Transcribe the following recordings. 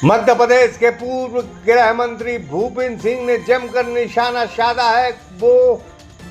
मध्य प्रदेश के पूर्व गृह मंत्री भूपेंद्र सिंह ने जमकर निशाना साधा है। वो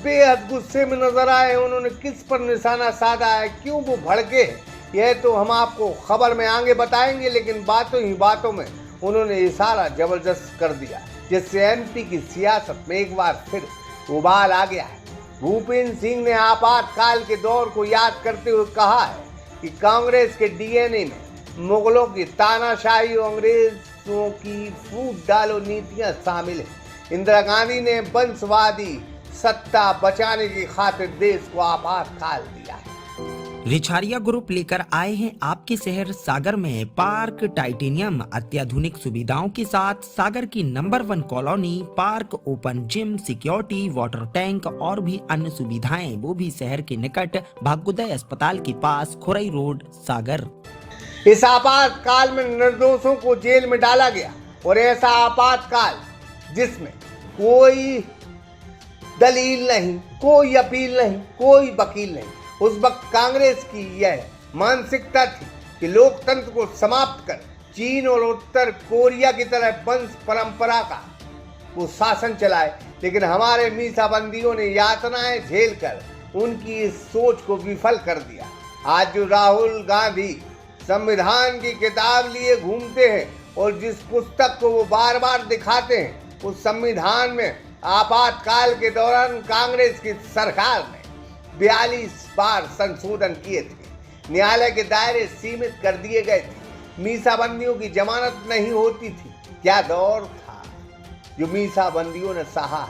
बेहद गुस्से में नजर आए। उन्होंने किस पर निशाना साधा है, क्यों वो भड़के हैं, यह तो हम आपको खबर में आगे बताएंगे। लेकिन बातों ही बातों में उन्होंने इशारा जबरदस्त कर दिया, जिससे एमपी की सियासत में एक बार फिर उबाल आ गया है। भूपेंद्र सिंह ने आपातकाल के दौर को याद करते हुए कहा है कि कांग्रेस के डीएनए में मुगलों की तानाशाही और अंग्रेजों की फूट डालो नीतियां शामिल है। इंदिरा गांधी ने वंशवादी सत्ता बचाने की खातिर देश को आपातकाल दिया है। रिछारिया ग्रुप लेकर आए हैं आपके शहर सागर में पार्क टाइटेनियम। अत्याधुनिक सुविधाओं के साथ सागर की number 1 colony, park, open gym, security, water tank और भी अन्य सुविधाएं, वो भी शहर के निकट भाग्योदय अस्पताल के पास, खुरई रोड, सागर। इस आपातकाल में निर्दोषों को जेल में डाला गया, और ऐसा आपातकाल जिसमें कोई दलील नहीं, कोई अपील नहीं, कोई वकील नहीं। उस वक्त कांग्रेस की यह मानसिकता थी कि लोकतंत्र को समाप्त कर चीन और उत्तर कोरिया की तरह वंश परंपरा का वो शासन चलाए। लेकिन हमारे मीसाबंदियों ने यातनाएं झेलकर उनकी इस सोच को विफल कर दिया। आज जो राहुल गांधी संविधान की किताब लिए घूमते हैं और जिस पुस्तक को वो बार बार दिखाते हैं, उस संविधान में आपातकाल के दौरान कांग्रेस की सरकार ने 42 बार संशोधन किए थे। न्यायालय के दायरे सीमित कर दिए गए थे। मीसाबंदियों की जमानत नहीं होती थी। क्या दौर था जो मीसाबंदियों ने सहा।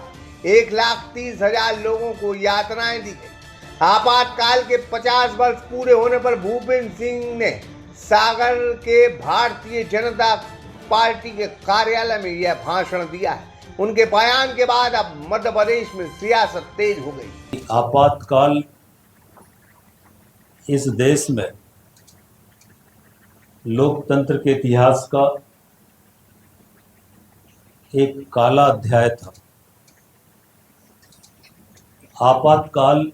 1,30,000 लोगों को यातनाएं दी गई। आपातकाल के 50 वर्ष पूरे होने पर भूपेंद्र सिंह ने सागर के भारतीय जनता पार्टी के कार्यालय में यह भाषण दिया है। उनके बयान के बाद अब मध्य प्रदेश में सियासत तेज हो गई। आपातकाल इस देश में लोकतंत्र के इतिहास का एक काला अध्याय था। आपातकाल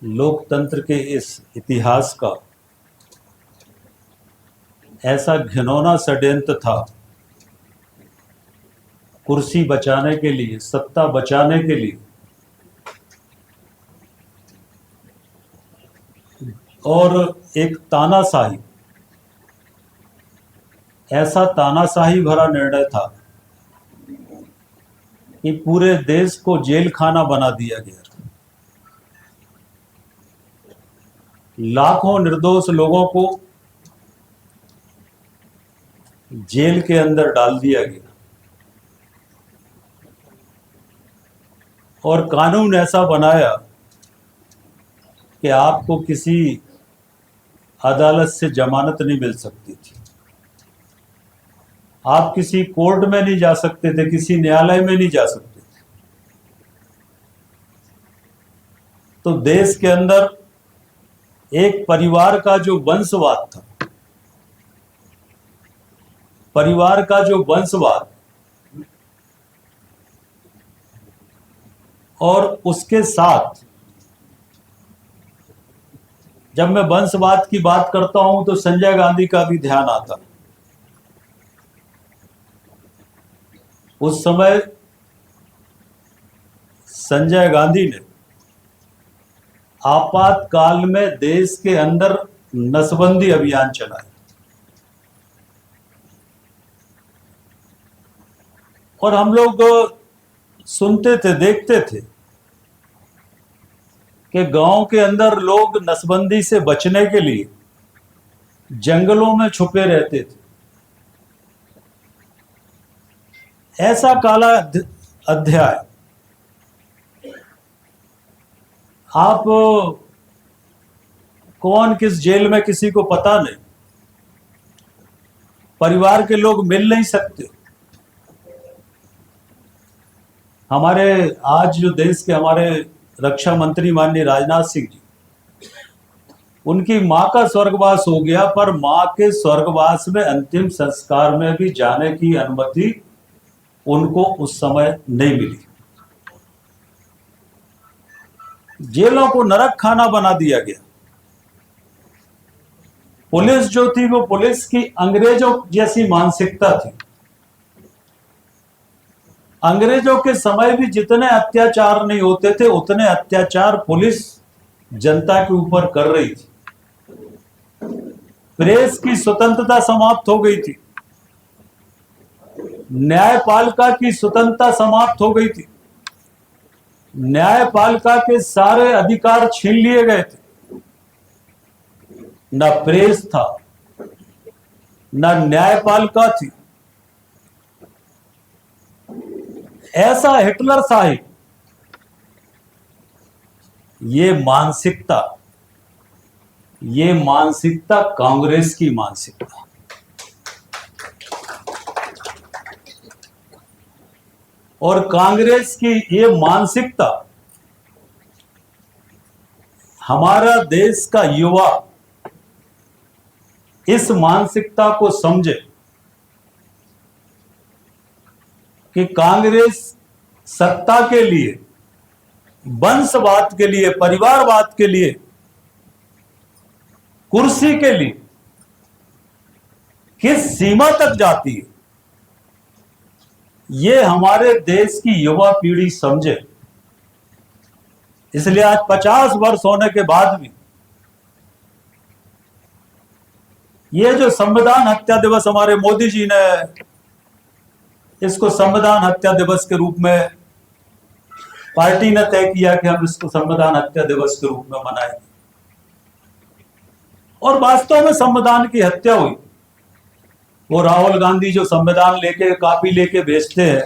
लोकतंत्र के इस इतिहास का ऐसा घिनौना षड्यंत्र था, कुर्सी बचाने के लिए, सत्ता बचाने के लिए, और एक तानाशाही, ऐसा तानाशाही भरा निर्णय था कि पूरे देश को जेल खाना बना दिया गया। लाखों निर्दोष लोगों को जेल के अंदर डाल दिया गया, और कानून ऐसा बनाया कि आपको किसी अदालत से जमानत नहीं मिल सकती थी। आप किसी कोर्ट में नहीं जा सकते थे, किसी न्यायालय में नहीं जा सकते थे। तो देश के अंदर एक परिवार का जो वंशवाद था, परिवार का जो वंशवाद, और उसके साथ जब मैं वंशवाद की बात करता हूं तो संजय गांधी का भी ध्यान आता। उस समय संजय गांधी ने आपातकाल में देश के अंदर नसबंदी अभियान चलाया, और हम लोग सुनते थे, देखते थे कि गांव के अंदर लोग नसबंदी से बचने के लिए जंगलों में छुपे रहते थे। ऐसा काला अध्याय आप कौन किस जेल में, किसी को पता नहीं। परिवार के लोग मिल नहीं सकते। हमारे आज जो देश के हमारे रक्षा मंत्री माननीय राजनाथ सिंह जी, उनकी मां का स्वर्गवास हो गया, पर मां के स्वर्गवास में अंतिम संस्कार में भी जाने की अनुमति उनको उस समय नहीं मिली। जेलों को नरक खाना बना दिया गया। पुलिस जो थी वो पुलिस की अंग्रेजों जैसी मानसिकता थी। अंग्रेजों के समय भी जितने अत्याचार नहीं होते थे उतने अत्याचार पुलिस जनता के ऊपर कर रही थी। प्रेस की स्वतंत्रता समाप्त हो गई थी, न्यायपालिका की स्वतंत्रता समाप्त हो गई थी, न्यायपालिका के सारे अधिकार छीन लिए गए थे। न प्रेस था, न न्यायपालिका थी। ऐसा हिटलरशाही, ये मानसिकता कांग्रेस की मानसिकता। और कांग्रेस की ये मानसिकता हमारा देश का युवा इस मानसिकता को समझे कि कांग्रेस सत्ता के लिए, वंशवाद के लिए, परिवारवाद के लिए, कुर्सी के लिए किस सीमा तक जाती है, ये हमारे देश की युवा पीढ़ी समझे। इसलिए आज 50 वर्ष होने के बाद भी ये जो संविधान हत्या दिवस हमारे मोदी जी ने इसको संविधान हत्या दिवस के रूप में, पार्टी ने तय किया कि हम इसको संविधान हत्या दिवस के रूप में मनाएंगे। और वास्तव में संविधान की हत्या हुई। वो राहुल गांधी जो संविधान लेके, कॉपी लेके भेजते हैं,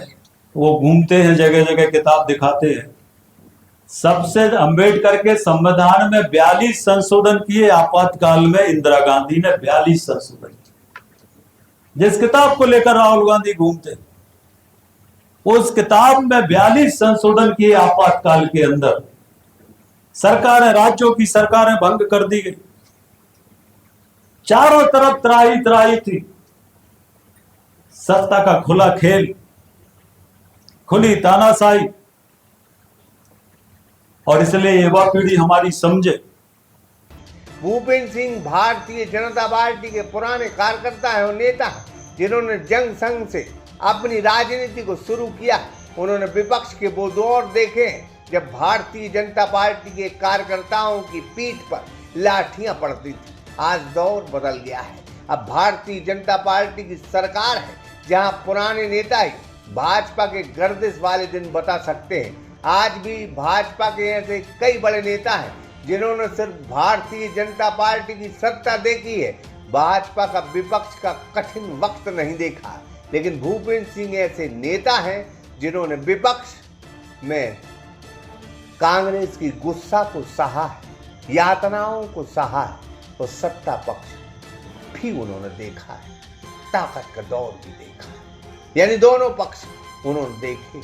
वो घूमते हैं जगह जगह, किताब दिखाते हैं। सबसे अंबेडकर के संविधान में 42 संशोधन किए। आपातकाल में इंदिरा गांधी ने 42 संशोधन किए। जिस किताब को लेकर राहुल गांधी घूमते, उस किताब में 42 संशोधन किए। आपातकाल के अंदर सरकारें, राज्यों की सरकारें भंग कर दी गई। चारों तरफ त्राही त्राही थी, सत्ता का खुला खेल, खुली तानाशाही। और इसलिए युवा पीढ़ी हमारी समझे। भूपेंद्र सिंह भारतीय जनता पार्टी के पुराने कार्यकर्ता है और नेता है, जिन्होंने जंग संघ से अपनी राजनीति को शुरू किया। उन्होंने विपक्ष के वो दौर देखे जब भारतीय जनता पार्टी के कार्यकर्ताओं की पीठ पर लाठियां पड़ती थी। आज दौर बदल गया है। अब भारतीय जनता पार्टी की सरकार है, जहां पुराने नेता ही भाजपा के गर्दिश वाले दिन बता सकते हैं। आज भी भाजपा के ऐसे कई बड़े नेता हैं जिन्होंने सिर्फ भारतीय जनता पार्टी की सत्ता देखी है, भाजपा का विपक्ष का कठिन वक्त नहीं देखा। लेकिन भूपेंद्र सिंह ऐसे नेता हैं जिन्होंने विपक्ष में कांग्रेस की गुस्सा को सहा है, यातनाओं को सहा है, और सत्ता पक्ष भी उन्होंने देखा है, ताकत का दौर भी देखा है। यानी दोनों पक्ष उन्होंने देखे।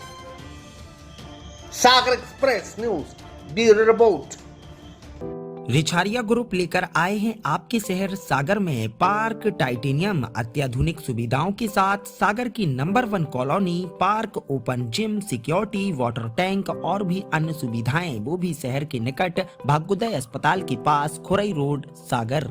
Sagar express news bureau report. Richhariya group लेकर आए हैं आपके शहर सागर में पार्क टाइटेनियम अत्याधुनिक सुविधाओं के साथ। सागर की number 1 colony, park, open gym, security, water tank और भी अन्य सुविधाएं, वो भी शहर के निकट भाग्योदय अस्पताल के पास, खुरई रोड, सागर।